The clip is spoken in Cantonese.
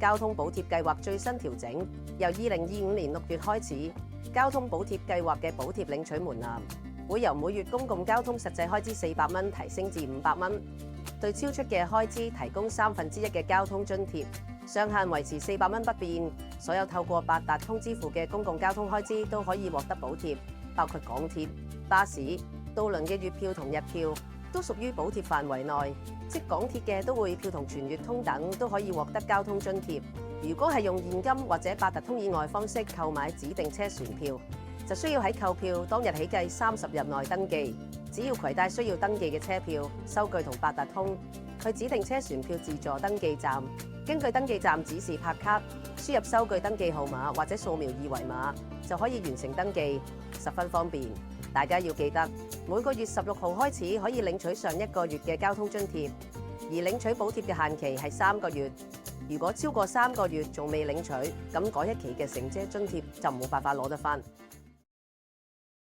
交通補貼計劃最新調整，由2025年6月開始，交通補貼計劃嘅補貼領取門檻會由每月公共交通實際開支400蚊提升至500蚊，對超出嘅開支提供1/3嘅交通津貼，上限維持400蚊不變。所有透過八達通支付嘅公共交通開支都可以獲得補貼，包括港鐵、巴士、渡輪嘅月票同日票都屬於補貼範圍內，即港鐵嘅都會票同全月通等都可以獲得交通津貼。如果係用現金或者八達通以外方式購買指定車船票，就需要喺購票當日起計30日內登記。只要攜帶需要登記嘅車票、收據同八達通，去指定車船票自助登記站，根據登記站指示拍卡，輸入收據登記號碼或者掃描二維碼，就可以完成登記，十分方便。大家要記得，每個月16號開始可以領取上一個月嘅交通津貼，而領取補貼嘅限期係3個月。如果超過3個月仲未領取，咁嗰一期嘅乘車津貼就冇辦法攞得返。